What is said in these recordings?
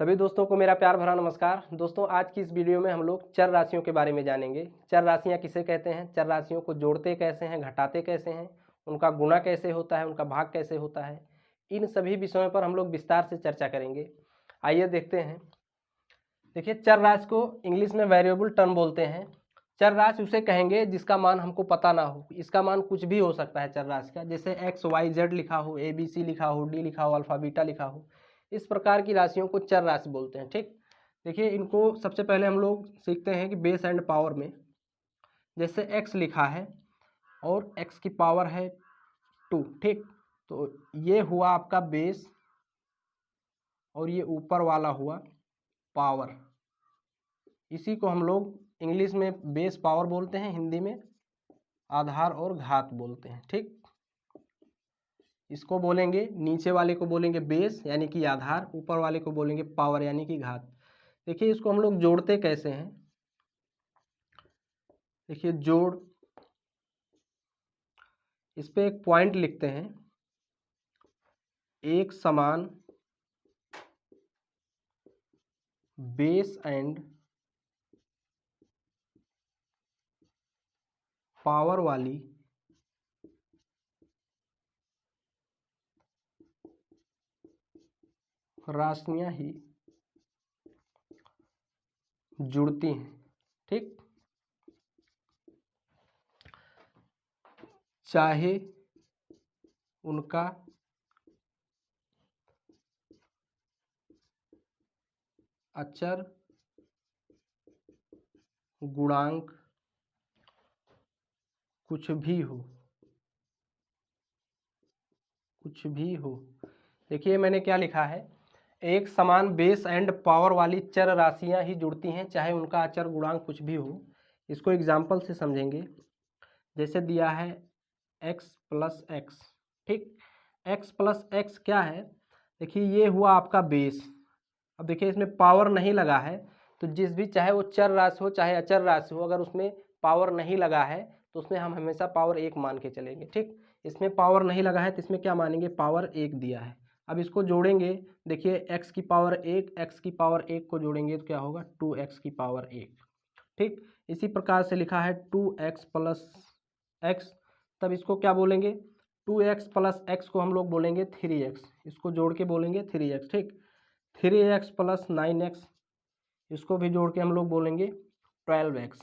सभी दोस्तों को मेरा प्यार भरा नमस्कार। दोस्तों, आज की इस वीडियो में हम लोग चर राशियों के बारे में जानेंगे। चर राशियां किसे कहते हैं, चर राशियों को जोड़ते कैसे हैं, घटाते कैसे हैं, उनका गुणा कैसे होता है, उनका भाग कैसे होता है, इन सभी विषयों पर हम लोग विस्तार से चर्चा करेंगे। आइए देखते हैं। देखिए, चर राशि को इंग्लिश में वेरिएबल टर्म बोलते हैं। चर राशि उसे कहेंगे जिसका मान हमको पता ना हो। इसका मान कुछ भी हो सकता है चर राशि का, जैसे एक्स वाई जेड लिखा हो, ए बी सी लिखा हो, डी लिखा हो, अल्फा बीटा लिखा हो। इस प्रकार की राशियों को चर राशि बोलते हैं। ठीक, देखिए इनको सबसे पहले हम लोग सीखते हैं कि बेस एंड पावर में। जैसे एक्स लिखा है और एक्स की पावर है 2। ठीक, तो ये हुआ आपका बेस और ये ऊपर वाला हुआ पावर। इसी को हम लोग इंग्लिश में बेस पावर बोलते हैं, हिंदी में आधार और घात बोलते हैं। ठीक, इसको बोलेंगे, नीचे वाले को बोलेंगे बेस यानी कि आधार, ऊपर वाले को बोलेंगे पावर यानी कि घात। देखिए इसको हम लोग जोड़ते कैसे हैं। देखिए जोड़, इस पे एक पॉइंट लिखते हैं, एक समान बेस एंड पावर वाली राशियां ही जुड़ती हैं। ठीक, चाहे उनका अचर गुणांक कुछ भी हो, कुछ भी हो। देखिए मैंने क्या लिखा है, एक समान बेस एंड पावर वाली चर राशियां ही जुड़ती हैं चाहे उनका अचर गुणांक कुछ भी हो। इसको एग्जाम्पल से समझेंगे। जैसे दिया है x प्लस एक्स। ठीक, x प्लस एक्स क्या है, देखिए ये हुआ आपका बेस। अब देखिए इसमें पावर नहीं लगा है, तो जिस भी, चाहे वो चर राशि हो चाहे अचर राशि हो, अगर उसमें पावर नहीं लगा है तो उसमें हम हमेशा पावर 1 मान के चलेंगे। ठीक, इसमें पावर नहीं लगा है तो इसमें क्या मानेंगे, पावर 1 दिया है। अब इसको जोड़ेंगे, देखिए x की पावर 1, x की पावर 1 को जोड़ेंगे तो क्या होगा, 2x की पावर 1। ठीक, इसी प्रकार से लिखा है 2x प्लस एक्स, तब इसको क्या बोलेंगे, 2x प्लस एक्स को हम लोग बोलेंगे 3x। इसको जोड़ के बोलेंगे 3x। ठीक, 3x प्लस 9x, इसको भी जोड़ के हम लोग बोलेंगे 12x।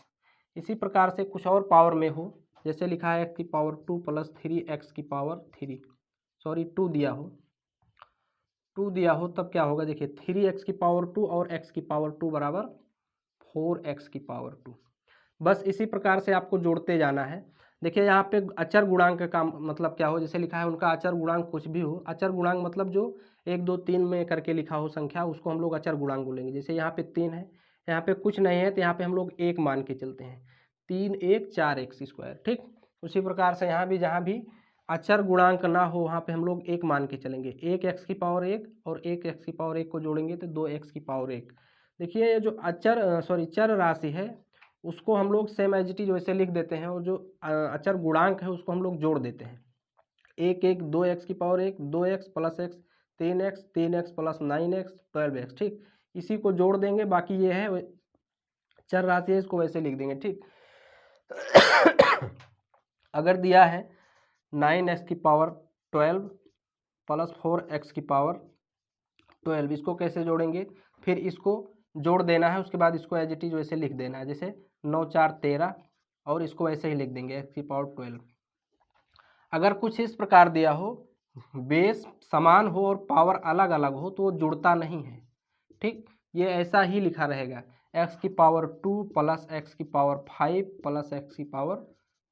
इसी प्रकार से कुछ और पावर में हो, जैसे लिखा है x की पावर 2 प्लस 3x की पावर 3, सॉरी 2 दिया हो, 2 दिया हो, तब क्या होगा, देखिए 3x की पावर 2 और x की पावर 2 बराबर 4x की पावर 2। बस इसी प्रकार से आपको जोड़ते जाना है। देखिए यहाँ पे अचर गुणांक का मतलब क्या हो, जैसे लिखा है उनका अचर गुणांक कुछ भी हो। अचर गुणांक मतलब जो 1 2 3 में करके लिखा हो संख्या, उसको हम लोग अचर गुणांक बोलेंगे। जैसे यहाँ पे 3 है, यहाँ पे कुछ नहीं है, तो यहाँ पे हम लोग 1 मान के चलते हैं, 3 1 4 एक्स स्क्वायर। ठीक, उसी प्रकार से यहाँ भी जहाँ भी अचर गुणांक ना हो वहाँ पे हम लोग 1 मान के चलेंगे। 1 एक्स की पावर 1 और 1 एक्स की पावर 1 को जोड़ेंगे तो 2 एक्स की पावर 1। देखिए ये जो चर राशि है उसको हम लोग सेम एज इट इज वैसे लिख देते हैं, और जो अचर गुणांक है उसको हम लोग जोड़ देते हैं। 1 1 2 एक्स की power 1, 2 x plus x 3 x, 3 x plus 9 x 12 x. ठीक, इसी को जोड़ देंगे, बाकी ये है चर राशि है, इसको वैसे लिख देंगे। ठीक, अगर दिया है 9x की पावर 12 प्लस 4x की पावर 12, इसको कैसे जोड़ेंगे, फिर इसको जोड़ देना है, उसके बाद इसको एज इट इज वैसे लिख देना है, जैसे 9 4 13, और इसको ऐसे ही लिख देंगे x की पावर 12। अगर कुछ इस प्रकार दिया हो, बेस समान हो और पावर अलग अलग हो, तो वो जुड़ता नहीं है। ठीक, ये ऐसा ही लिखा रहेगा, x की पावर 2 प्लस एक्स की पावर 5 प्लस एक्स की पावर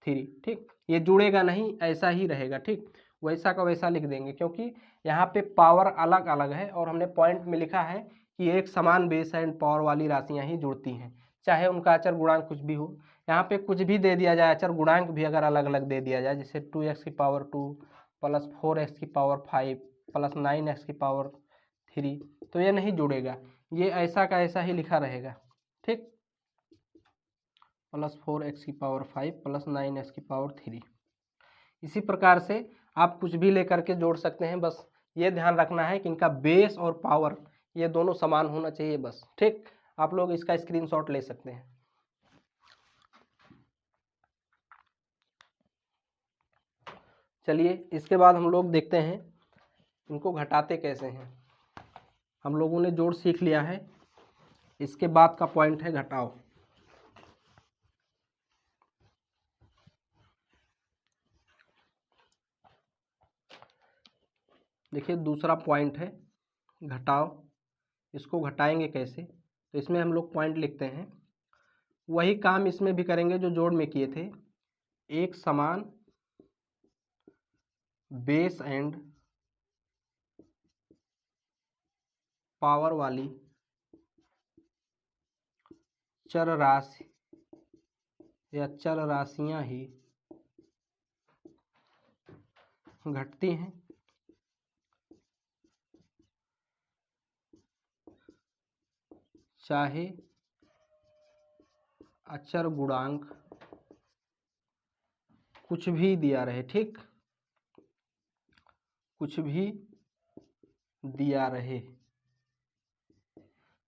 3। ठीक, ये जुड़ेगा नहीं, ऐसा ही रहेगा। ठीक, वैसा का वैसा लिख देंगे, क्योंकि यहाँ पे पावर अलग अलग है और हमने पॉइंट में लिखा है कि एक समान बेस एंड पावर वाली राशियाँ ही जुड़ती हैं, चाहे उनका अचर गुणांक कुछ भी हो। यहाँ पे कुछ भी दे दिया जाए, अचर गुणांक भी अगर अलग अलग दे दिया जाए, जैसे 2x की पावर 2 प्लस 4x की पावर 5 प्लस 9x की पावर 3, तो ये नहीं जुड़ेगा, ये ऐसा का ऐसा ही लिखा रहेगा। ठीक, प्लस 4x की पावर 5 प्लस 9x की पावर 3। इसी प्रकार से आप कुछ भी लेकर के जोड़ सकते हैं, बस ये ध्यान रखना है कि इनका बेस और पावर ये दोनों समान होना चाहिए बस। ठीक, आप लोग इसका स्क्रीनशॉट ले सकते हैं। चलिए इसके बाद हम लोग देखते हैं इनको घटाते कैसे हैं। हम लोगों ने जोड़ सीख लिया है, इसके बाद का पॉइंट है घटाओ। देखिए दूसरा पॉइंट है घटाओ। इसको घटाएंगे कैसे, तो इसमें हम लोग पॉइंट लिखते हैं, वही काम इसमें भी करेंगे जो जोड़ में किए थे। एक समान बेस एंड पावर वाली चर राशि या चर राशियां ही घटती हैं, चाहे अचर गुणांक कुछ भी दिया रहे। ठीक, कुछ भी दिया रहे।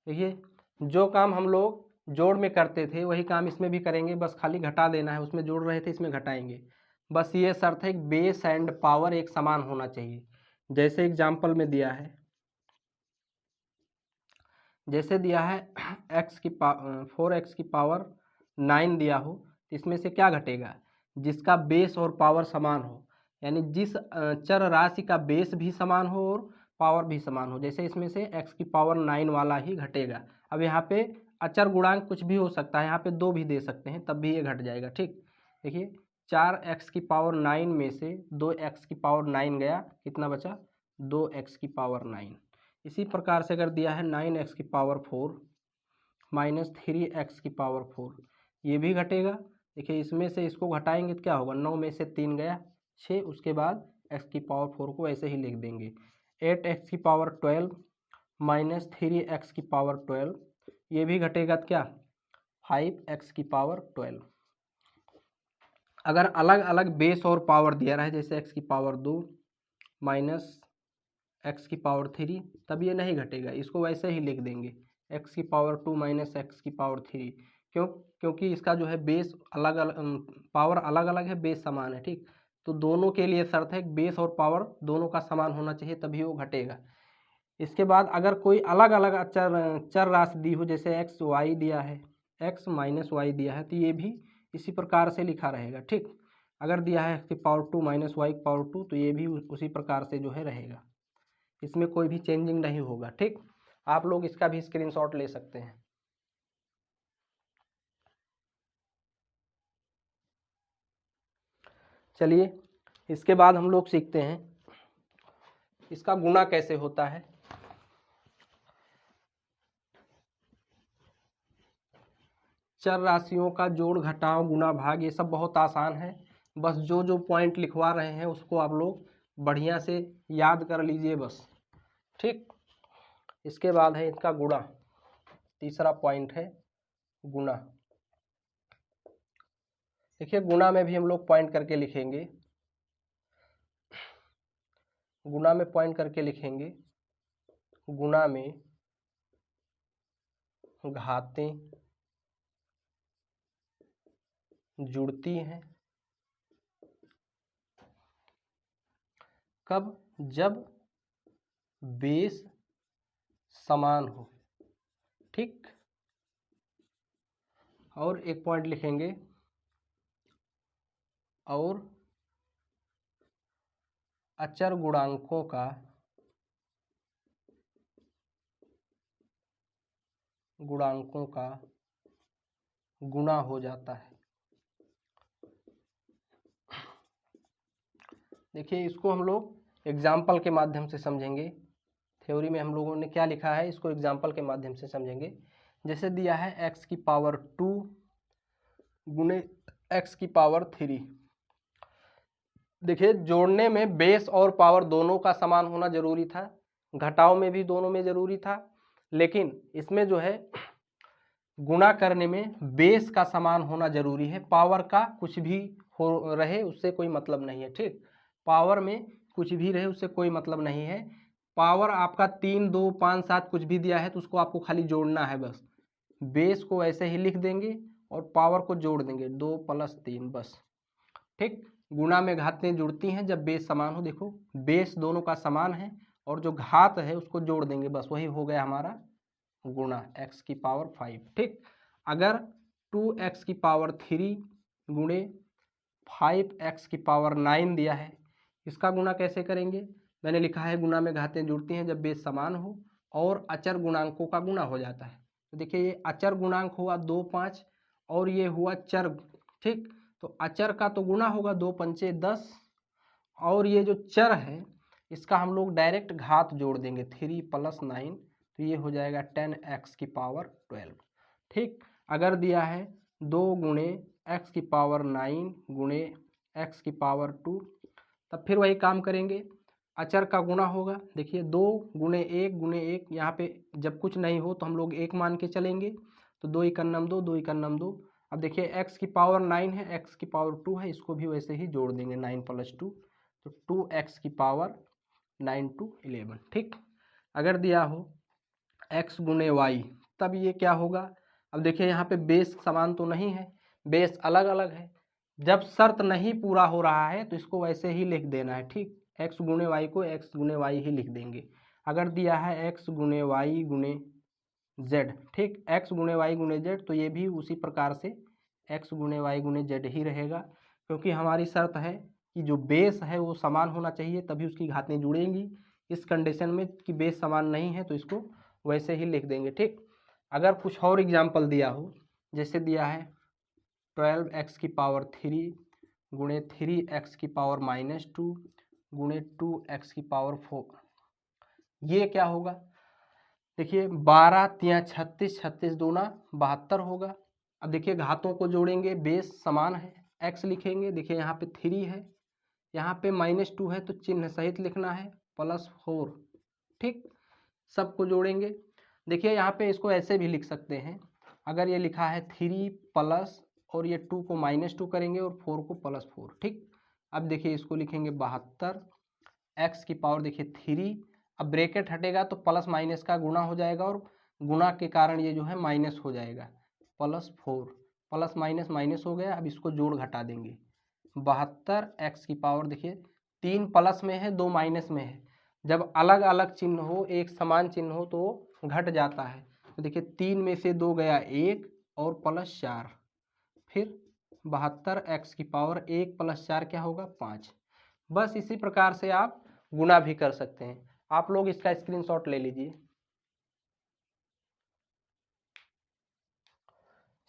देखिए जो काम हम लोग जोड़ में करते थे वही काम इसमें भी करेंगे, बस खाली घटा देना है। उसमें जोड़ रहे थे, इसमें घटाएंगे। बस ये शर्त है कि बेस एंड पावर एक समान होना चाहिए। जैसे एग्जाम्पल में दिया है, जैसे दिया है x की 4x की पावर 9 दिया हो, इसमें से क्या घटेगा, जिसका बेस और पावर समान हो, यानी जिस चर राशि का बेस भी समान हो और पावर भी समान हो। जैसे इसमें से x की पावर 9 वाला ही घटेगा। अब यहाँ पे अचर गुणांक कुछ भी हो सकता है, यहाँ पे 2 भी दे सकते हैं, तब भी ये घट जाएगा। ठीक, देखिए 4x की पावर 9 में से 2x की पावर 9 गया, कितना बचा, 2x की पावर 9। इसी प्रकार से अगर दिया है 9x की पावर 4 माइनस 3x की पावर 4, ये भी घटेगा। देखिए इसमें से इसको घटाएंगे तो क्या होगा, 9 में से 3 गया 6, उसके बाद x की पावर 4 को ऐसे ही लिख देंगे। 8x की पावर 12 माइनस 3x की पावर 12, ये भी घटेगा तो क्या, 5x की पावर 12। अगर अलग अलग बेस और पावर दिया रहा है, जैसे x की पावर 2 माइनस x की पावर 3, तब ये नहीं घटेगा, इसको वैसे ही लिख देंगे x की पावर 2 माइनस x की पावर 3। क्योंकि इसका जो है बेस अलग अलग, पावर अलग अलग है, बेस समान है। ठीक, तो दोनों के लिए शर्त है कि बेस और पावर दोनों का समान होना चाहिए, तभी वो घटेगा। इसके बाद अगर कोई अलग अलग चर राशि दी हो, जैसे x y दिया है, x माइनस वाई दिया है, तो ये भी इसी प्रकार से लिखा रहेगा। ठीक, अगर दिया है x की पावर 2 माइनस वाई की पावर 2, तो ये भी उसी प्रकार से जो है रहेगा, इसमें कोई भी चेंजिंग नहीं होगा। ठीक, आप लोग इसका भी स्क्रीनशॉट ले सकते हैं। चलिए इसके बाद हम लोग सीखते हैं इसका गुणा कैसे होता है। चर राशियों का जोड़ घटाव गुणा भाग, ये सब बहुत आसान है। बस जो जो पॉइंट लिखवा रहे हैं उसको आप लोग बढ़िया से याद कर लीजिए बस। ठीक, इसके बाद है इसका गुणा। तीसरा पॉइंट है गुणा। देखिए गुणा में भी हम लोग पॉइंट करके लिखेंगे, गुणा में पॉइंट करके लिखेंगे, गुणा में घातें जुड़ती हैं कब, जब बेस समान हो। ठीक, और एक पॉइंट लिखेंगे, और अचर गुणांकों का गुणा हो जाता है। देखिए इसको हम लोग एग्जाम्पल के माध्यम से समझेंगे। थ्योरी में हम लोगों ने क्या लिखा है, इसको एग्जाम्पल के माध्यम से समझेंगे। जैसे दिया है x की पावर 2 गुणे x की पावर 3। देखिए जोड़ने में बेस और पावर दोनों का समान होना जरूरी था, घटाव में भी दोनों में जरूरी था, लेकिन इसमें जो है गुणा करने में बेस का समान होना जरूरी है, पावर का कुछ भी हो रहे उससे कोई मतलब नहीं है। ठीक, पावर में कुछ भी रहे उससे कोई मतलब नहीं है, पावर आपका 3, 2, 5, 7 कुछ भी दिया है तो उसको आपको खाली जोड़ना है बस। बेस को ऐसे ही लिख देंगे और पावर को जोड़ देंगे 2 + 3 बस। ठीक, गुणा में घातें जुड़ती हैं जब बेस समान हो। देखो बेस दोनों का समान है और जो घात है उसको जोड़ देंगे बस, वही हो गया हमारा गुणा x⁵ 5। ठीक, अगर 2x⁵ गुणे 5x⁵ 9 दिया है, इसका गुणा कैसे करेंगे? मैंने लिखा है गुणा में घातें जुड़ती हैं जब बेस समान हो और अचर गुणांकों का गुणा हो जाता है। तो देखिए ये अचर गुणांक हुआ 2, 5 और ये हुआ चर। ठीक, तो अचर का तो गुणा होगा 2 पंचे 10 और ये जो चर है इसका हम लोग डायरेक्ट घात जोड़ देंगे 3 + 9, तो ये हो जाएगा 10x⁵12। ठीक, अगर दिया है 2 गुणे x⁵9 गुणे x⁵2, तब फिर वही काम करेंगे, अचर का गुणा होगा। देखिए 2 गुणे 1 गुणे 1, यहाँ पे जब कुछ नहीं हो तो हम लोग 1 मान के चलेंगे, तो 2 × 2 2 × 2। अब देखिए x⁵9 है, x⁵2 है, इसको भी वैसे ही जोड़ देंगे 9 + 2, तो 2x⁵9 × 11। ठीक, अगर दिया हो x गुणे y, तब ये क्या होगा? अब देखिए यहाँ पे बेस समान तो नहीं है, बेस अलग अलग है। जब शर्त नहीं पूरा हो रहा है तो इसको वैसे ही लिख देना है। ठीक, x गुणे y को x गुणे y ही लिख देंगे। अगर दिया है x गुणे y गुणे z, ठीक, x गुणे y गुणे z, तो ये भी उसी प्रकार से x गुणे y गुणे z ही रहेगा, क्योंकि हमारी शर्त है कि जो बेस है वो समान होना चाहिए तभी उसकी घातें जुड़ेंगी। इस कंडीशन में कि बेस समान नहीं है तो इसको वैसे ही लिख देंगे। ठीक, अगर कुछ और एग्जाम्पल दिया हो, जैसे दिया है 12x⁵3 गुणे 3x⁻² गुणे 2x⁴, ये क्या होगा? देखिए 12 × 36, 36 दूना 72 होगा। अब देखिए घातों को जोड़ेंगे, बेस समान है, x लिखेंगे, देखिए यहाँ पे 3 है, यहाँ पे -2 है तो चिन्ह सहित लिखना है, +4। ठीक, सबको जोड़ेंगे। देखिए यहाँ पे इसको ऐसे भी लिख सकते हैं, अगर ये लिखा है 3 प्लस और ये 2 को -2 करेंगे और 4 को +4। ठीक, अब देखिए इसको लिखेंगे 72 x⁵, देखिए 3, अब ब्रैकेट हटेगा तो प्लस माइनस का गुणा हो जाएगा और गुणा के कारण ये जो है माइनस हो जाएगा, +4, प्लस माइनस माइनस हो गया। अब इसको जोड़ घटा देंगे, 72 x⁵, देखिए 3 प्लस में है 2 माइनस में है, जब अलग अलग चिन्ह हो एक समान चिन्ह हो तो घट जाता है। तो देखिए 3 में से 2 गया 1 और +4, फिर 72 x⁵, 1 + 4 क्या होगा? 5। बस इसी प्रकार से आप गुणा भी कर सकते हैं। आप लोग इसका स्क्रीनशॉट ले लीजिए।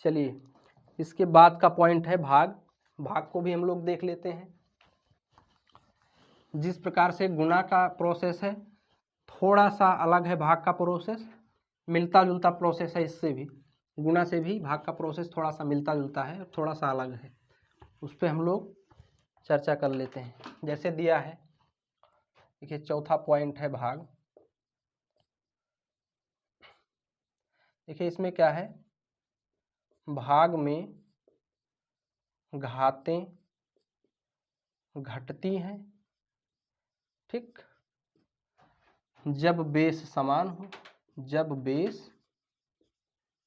चलिए इसके बाद का पॉइंट है भाग। भाग को भी हम लोग देख लेते हैं। जिस प्रकार से गुणा का प्रोसेस है थोड़ा सा अलग है, भाग का प्रोसेस मिलता जुलता प्रोसेस है, इससे भी गुणा से भी भाग का प्रोसेस थोड़ा सा मिलता जुलता है, थोड़ा सा अलग है, उस पर हम लोग चर्चा कर लेते हैं। जैसे दिया है, देखिए चौथा पॉइंट है भाग। देखिए इसमें क्या है, भाग में घातें घटती हैं, ठीक, जब बेस समान हो, जब बेस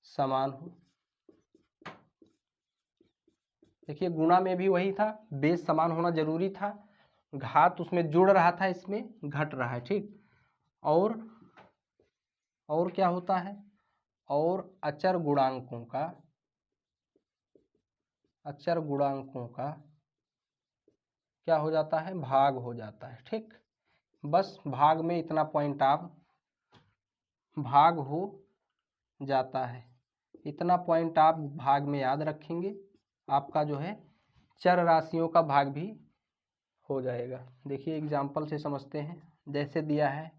समान हो। देखिए गुणा में भी वही था, बेस समान होना जरूरी था, घात उसमें जुड़ रहा था, इसमें घट रहा है। ठीक, और क्या होता है, और अचर गुणांकों का क्या हो जाता है? भाग हो जाता है। ठीक, बस भाग में इतना पॉइंट आप भाग हो जाता है, इतना पॉइंट आप भाग में याद रखेंगे, आपका जो है चर राशियों का भाग भी हो जाएगा। देखिए एग्जाम्पल से समझते हैं। जैसे दिया है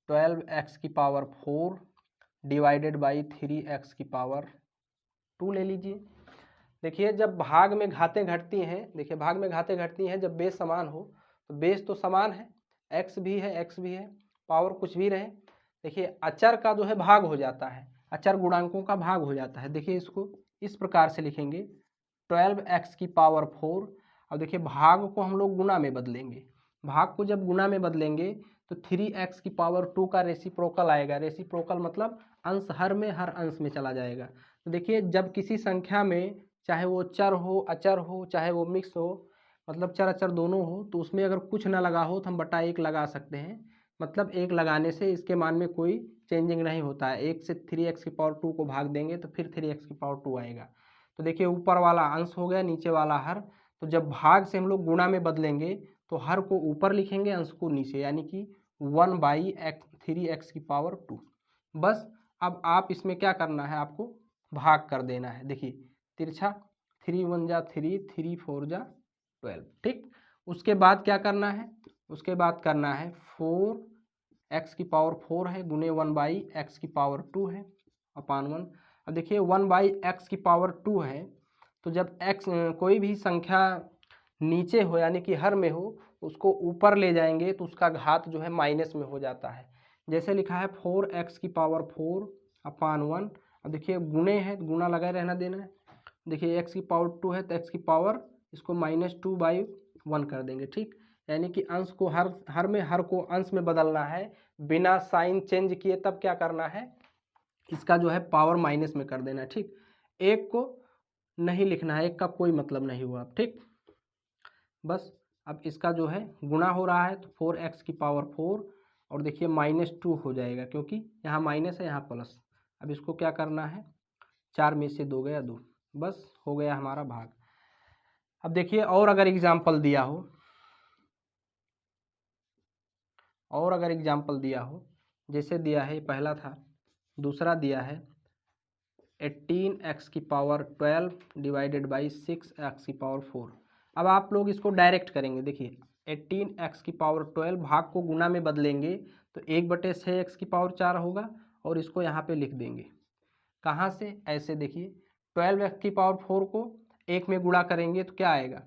12x⁴ डिवाइडेड बाई 3x⁴ ले लीजिए। देखिए जब भाग में घातें घटती हैं, देखिए भाग में घातें घटती हैं जब बेस समान हो, तो बेस तो समान है, x भी है, पावर कुछ भी रहे। देखिए अचर का जो है भाग हो जाता है, अचर गुणांकों का भाग हो जाता है। देखिए इसको इस प्रकार से लिखेंगे 12x⁴। अब देखिए भाग को हम लोग गुणा में बदलेंगे, भाग को जब गुणा में बदलेंगे तो 3x की पावर 2 का रेसिप्रोकल आएगा। रेसिप्रोकल मतलब अंश हर में हर अंश में चला जाएगा। तो देखिए जब किसी संख्या में चाहे वो चर हो अचर हो चाहे वो मिक्स हो, मतलब चर अचर दोनों हो, तो उसमें अगर कुछ ना लगा हो तो हम बटा 1 लगा सकते हैं। मतलब 1 लगाने से इसके मान में कोई चेंजिंग नहीं होता है। 1 से 3x की पावर 2 को भाग देंगे तो फिर 3x की पावर 2 आएगा। तो देखिए ऊपर वाला अंश हो गया, नीचे वाला हर। तो जब भाग से हम लोग गुणा में बदलेंगे तो हर को ऊपर लिखेंगे, अंश को नीचे, यानी कि 1/3x की पावर 2। बस अब आप इसमें क्या करना है, आपको भाग कर देना है। देखिए तिरछा 3 1 जा 3, 3 4 जा 12, ठीक। उसके बाद क्या करना है, उसके बाद करना है 4x की पावर 4 है गुने 1/x की पावर 2 है अपान 1। अब देखिए 1/x की पावर 2 है, तो जब x कोई भी संख्या नीचे हो यानी कि हर में हो, उसको ऊपर ले जाएंगे तो उसका घात जो है माइनस में हो जाता है। जैसे लिखा है 4x की पावर 4 अपान 1। अब देखिए गुणे है, गुना लगाए रहना देना है। देखिए x की पावर 2 है तो x की पावर इसको -2/1 कर देंगे, ठीक। यानी कि अंश को हर में हर को अंश में बदलना है, बिना साइन चेंज किए। तब क्या करना है, इसका जो है पावर माइनस में कर देना है, ठीक। एक को नहीं लिखना है, एक का कोई मतलब नहीं हुआ, ठीक। बस अब इसका जो है गुणा हो रहा है तो 4x की पावर 4 और देखिए -2 हो जाएगा क्योंकि यहाँ माइनस है यहाँ प्लस। अब इसको क्या करना है, 4 में से 2 गया 2, बस हो गया हमारा भाग। अब देखिए और अगर एग्जाम्पल दिया हो, जैसे दिया है पहला था, दूसरा दिया है 18x की पावर 12 डिवाइडेड बाई 6x की पावर 4। अब आप लोग इसको डायरेक्ट करेंगे। देखिए 18x की पावर 12 भाग को गुना में बदलेंगे तो 1/6x की पावर 4 होगा और इसको यहाँ पे लिख देंगे। कहाँ से, ऐसे देखिए 12x की पावर 4 को 1 में गुणा करेंगे तो क्या आएगा,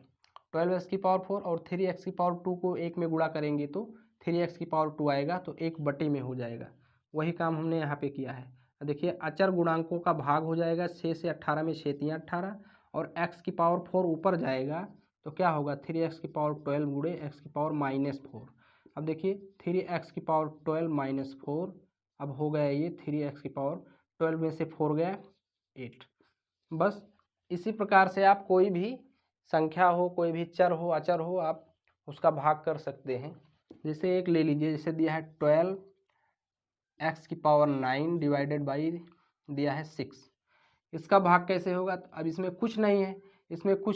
12x की पावर 4 और 3x की पावर 2 को 1 में गुणा करेंगे तो 3x की पावर 2 आएगा, तो 1/, में हो जाएगा। वही काम हमने यहाँ पे किया है। देखिए अचर गुणांकों का भाग हो जाएगा 6 से 18 में 6 3 18 और x की पावर 4 ऊपर जाएगा तो क्या होगा 3x की पावर 12 गुणे x की पावर -4। अब देखिए 3x की पावर 12 -4, अब हो गया ये 3x की पावर 12 में से 4 गया 8। बस इसी प्रकार से आप कोई भी संख्या हो, कोई भी चर हो अचर हो, आप उसका भाग कर सकते हैं। जैसे एक ले लीजिए, जैसे दिया है 12x की पावर 9 डिवाइडेड बाई दिया है 6। इसका भाग कैसे होगा, अब इसमें कुछ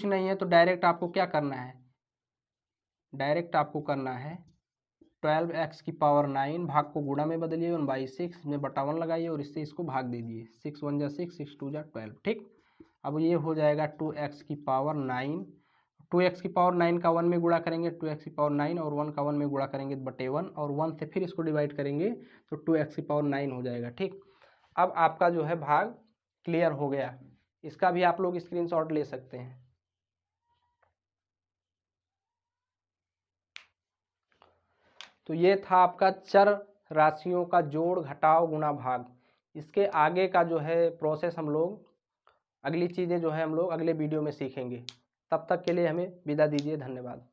नहीं है, तो डायरेक्ट आपको क्या करना है, डायरेक्ट आपको करना है 12x की पावर 9 भाग को गुणा में बदलिए 1/6 में बटा 1 लगाइए और इससे इसको भाग दे दिए, 6 1 जा 6, 6 2 जा 12, ठीक। अब ये हो जाएगा 2x की पावर 9, 2x की पावर 9 का 1 में गुणा करेंगे 2x की पावर 9 और 1 का 1 में गुणा करेंगे बटे 1 और 1 से फिर इसको डिवाइड करेंगे तो 2x की पावर 9 हो जाएगा, ठीक। अब आपका जो है भाग क्लियर हो गया। इसका भी आप लोग स्क्रीनशॉट ले सकते हैं। तो ये था आपका चर राशियों का जोड़ घटाव गुणा भाग। इसके आगे का जो है प्रोसेस हम लोग, अगली चीज़ें जो है हम लोग अगले वीडियो में सीखेंगे। तब तक के लिए हमें विदा दीजिए, धन्यवाद।